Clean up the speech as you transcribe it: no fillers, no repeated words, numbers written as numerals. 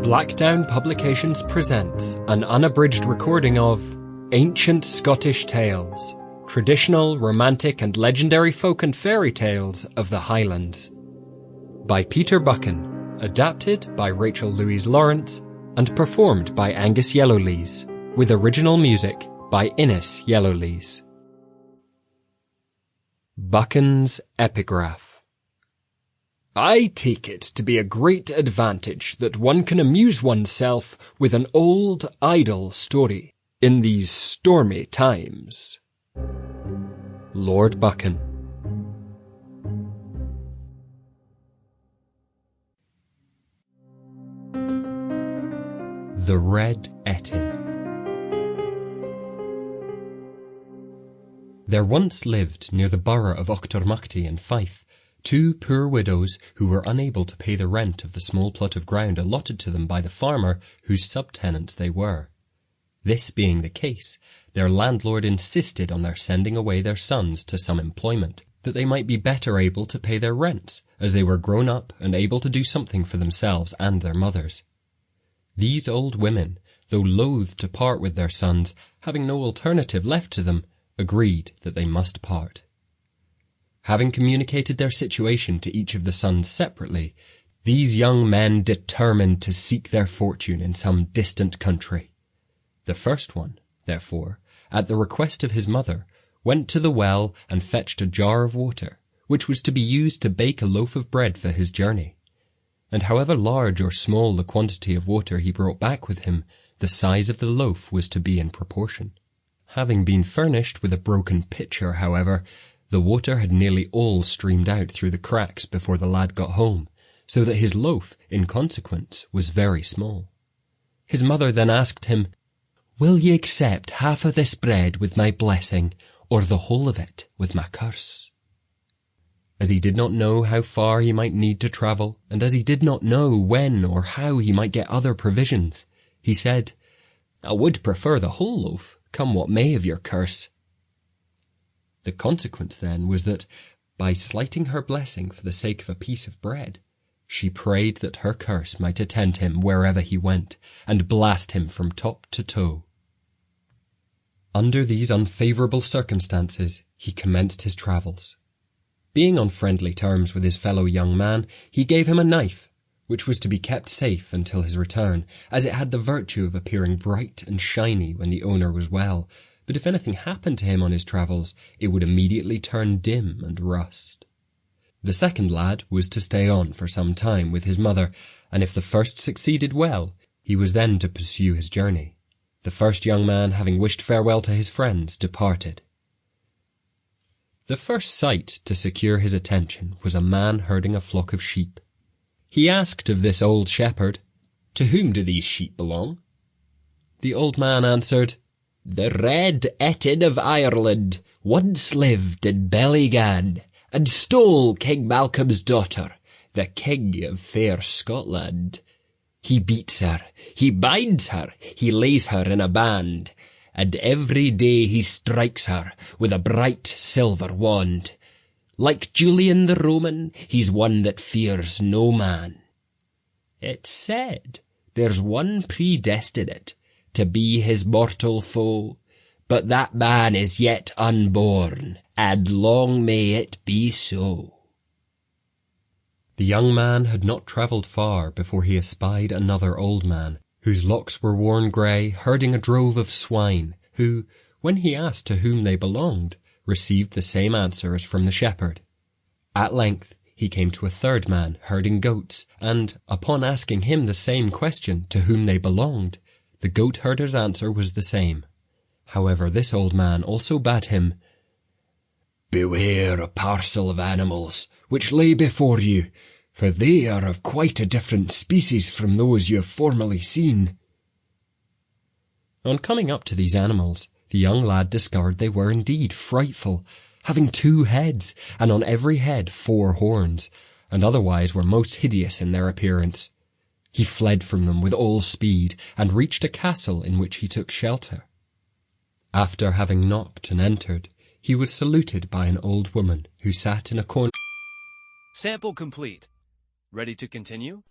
Blackdown Publications presents an unabridged recording of Ancient Scottish Tales, traditional, romantic and legendary folk and fairy tales of the Highlands. By Peter Buchan, adapted by Rachel Louise Lawrence and performed by Angus Yellowlees, with original music by Innes Yellowlees. Buchan's Epigraph. I take it to be a great advantage that one can amuse oneself with an old, idle story in these stormy times. Lord Buchan. The Red Ettin. There once lived near the borough of Auchtermuchty in Fife two poor widows who were unable to pay the rent of the small plot of ground allotted to them by the farmer whose subtenants they were. This being the case, their landlord insisted on their sending away their sons to some employment, that they might be better able to pay their rents, as they were grown up and able to do something for themselves and their mothers. These old women, though loath to part with their sons, having no alternative left to them, agreed that they must part. Having communicated their situation to each of the sons separately, these young men determined to seek their fortune in some distant country. The first one, therefore, at the request of his mother, went to the well and fetched a jar of water, which was to be used to bake a loaf of bread for his journey. And however large or small the quantity of water he brought back with him, the size of the loaf was to be in proportion. Having been furnished with a broken pitcher, however, the water had nearly all streamed out through the cracks before the lad got home, so that his loaf, in consequence, was very small. His mother then asked him, "Will ye accept half of this bread with my blessing, or the whole of it with my curse?" As he did not know how far he might need to travel, and as he did not know when or how he might get other provisions, he said, "I would prefer the whole loaf, come what may of your curse." The consequence, then, was that, by slighting her blessing for the sake of a piece of bread, she prayed that her curse might attend him wherever he went, and blast him from top to toe. Under these unfavourable circumstances, he commenced his travels. Being on friendly terms with his fellow young man, he gave him a knife, which was to be kept safe until his return, as it had the virtue of appearing bright and shiny when the owner was well, but if anything happened to him on his travels, it would immediately turn dim and rust. The second lad was to stay on for some time with his mother, and if the first succeeded well, he was then to pursue his journey. The first young man, having wished farewell to his friends, departed. The first sight to secure his attention was a man herding a flock of sheep. He asked of this old shepherd, "To whom do these sheep belong?" The old man answered, "The Red Ettin of Ireland once lived in Bellygad, and stole King Malcolm's daughter, the King of fair Scotland. He beats her, he binds her, he lays her in a band, and every day he strikes her with a bright silver wand. Like Julian the Roman, he's one that fears no man. It's said there's one predestinate to be his mortal foe, but that man is yet unborn, and long may it be so." The young man had not travelled far before he espied another old man, whose locks were worn grey, herding a drove of swine, who, when he asked to whom they belonged, received the same answer as from the shepherd. At length he came to a third man herding goats, and, upon asking him the same question to whom they belonged, the goat-herder's answer was the same. However, this old man also bade him, "Beware a parcel of animals which lay before you, for they are of quite a different species from those you have formerly seen." On coming up to these animals, the young lad discovered they were indeed frightful, having 2 heads, and on every head 4 horns, and otherwise were most hideous in their appearance. He fled from them with all speed, and reached a castle in which he took shelter. After having knocked and entered, he was saluted by an old woman who sat in a corner. Sample complete. Ready to continue?